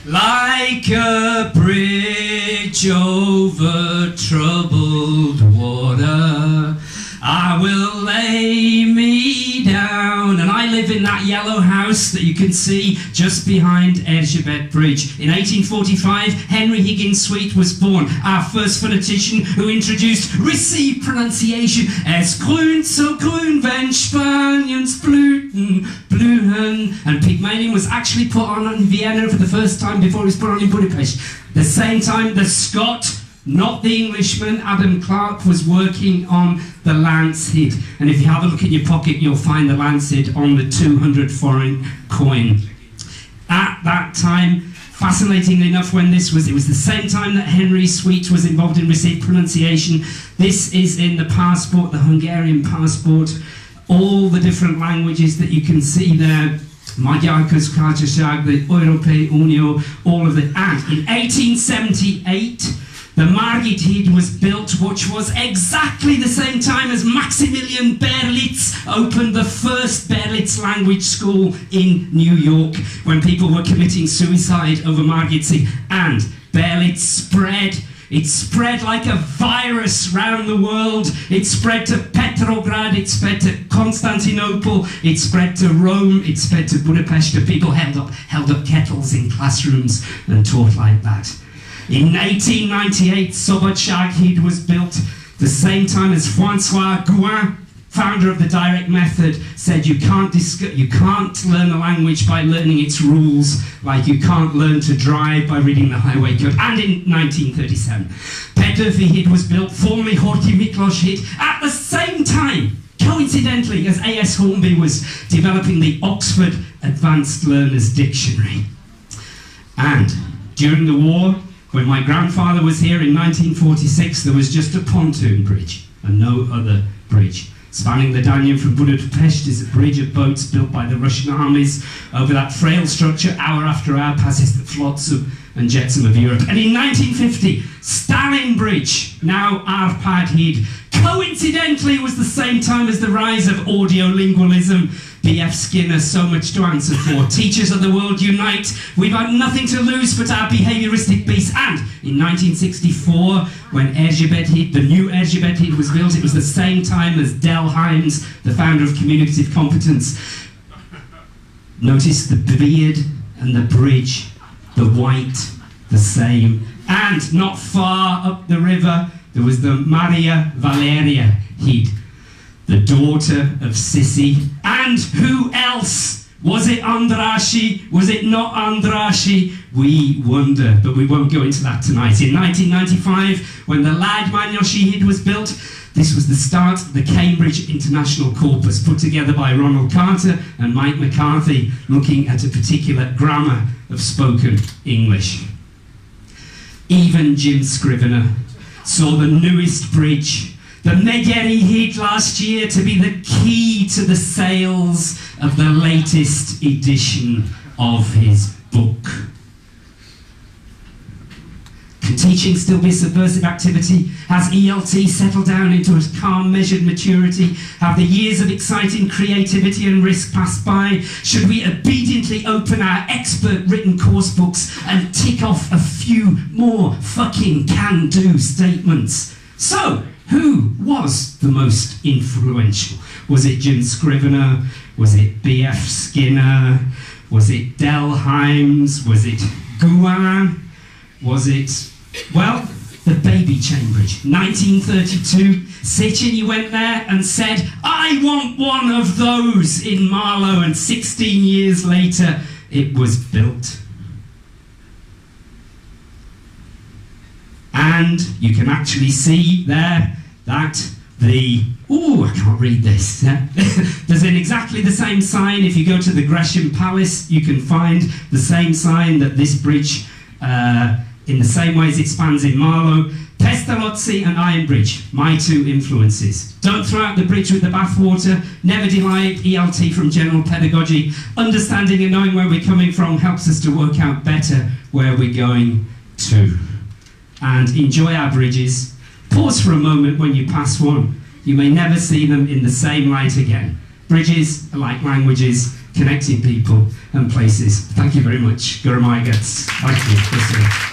Like a bridge over troubled water, I will lay me down. And I live in that yellow house that you can see just behind Erzsébet Bridge. In 1845, Henry Higgins Sweet was born, our first phonetician who introduced received pronunciation as grün so grün, wenn Spaniens blüten, blühen. And Pygmalion was actually put on in Vienna for the first time before it was put on in Budapest. The same time the Scot, not the Englishman, Adam Clarke, was working on the Lancet. And if you have a look in your pocket, you'll find the Lancet on the 200 foreign coin. At that time, fascinatingly enough, when it was the same time that Henry Sweet was involved in received pronunciation. This is in the passport, the Hungarian passport. All the different languages that you can see there. Magyar Köztársaság, the Európai Unió, all of it. And in 1878, the Margit Híd was built, which was exactly the same time as Maximilian Berlitz opened the first Berlitz language school in New York, when people were committing suicide over Margit Híd. And Berlitz spread. It spread like a virus round the world. It spread to Petrograd, it spread to Constantinople, it spread to Rome, it spread to Budapest. The people held up kettles in classrooms and taught like that. In 1898, Szabadság Híd was built the same time as François Gouin, founder of the direct method, said you can't learn a language by learning its rules, like you can't learn to drive by reading the highway code. And in 1937, Petőfi Híd was built, formerly Horthy Miklós Híd, at the same time, coincidentally, as A.S. Hornby was developing the Oxford Advanced Learners Dictionary. And during the war, when my grandfather was here in 1946, there was just a pontoon bridge and no other bridge. Spanning the Danube from Budapest is a bridge of boats built by the Russian armies. Over that frail structure, hour after hour, passes the flotsam and jetsam of Europe. And in 1950, Stalin Bridge, now Arpad Híd, coincidentally was the same time as the rise of audiolingualism. B.F. Skinner, so much to answer for. Teachers of the world unite. We've had nothing to lose but our behaviouristic beasts. And in 1964, when Erzsébet Híd, the new Erzsébet Híd was built, it was the same time as Del Hymes, the founder of communicative competence. Notice the beard and the bridge, the white, the same. And not far up the river, there was the Maria Valeria Híd, the daughter of Sissi. And who else? Was it Andrassy? Was it not Andrassy? We wonder, but we won't go into that tonight. In 1995, when the Lágymányosi Híd was built, this was the start of the Cambridge International Corpus, put together by Ronald Carter and Mike McCarthy, looking at a particular grammar of spoken English. Even Jim Scrivener saw the newest bridge, the Megyeri Híd, last year to be the key to the sales of the latest edition of his book. Can teaching still be a subversive activity? Has ELT settled down into a calm, measured maturity? Have the years of exciting creativity and risk passed by? Should we obediently open our expert written course books and tick off a few more fucking can-do statements? So, who was the most influential? Was it Jim Scrivener? Was it B.F. Skinner? Was it Del Hymes? Was it Gouin? Was it, well, the baby chain bridge, 1932. Sitchin went there and said, I want one of those in Marlow, and 16 years later it was built. And you can actually see there that the, oh, I can't read this. There's an exactly the same sign. If you go to the Gresham Palace, you can find the same sign that this bridge, in the same way as it spans in Marlow. Pestalozzi and Iron Bridge, my two influences. Don't throw out the bridge with the bathwater. Never deny ELT from general pedagogy. Understanding and knowing where we're coming from helps us to work out better where we're going to. And enjoy our bridges. Pause for a moment when you pass one. You may never see them in the same light again. Bridges are like languages. connecting people and places. Thank you very much. Gurumai gets. Thank you.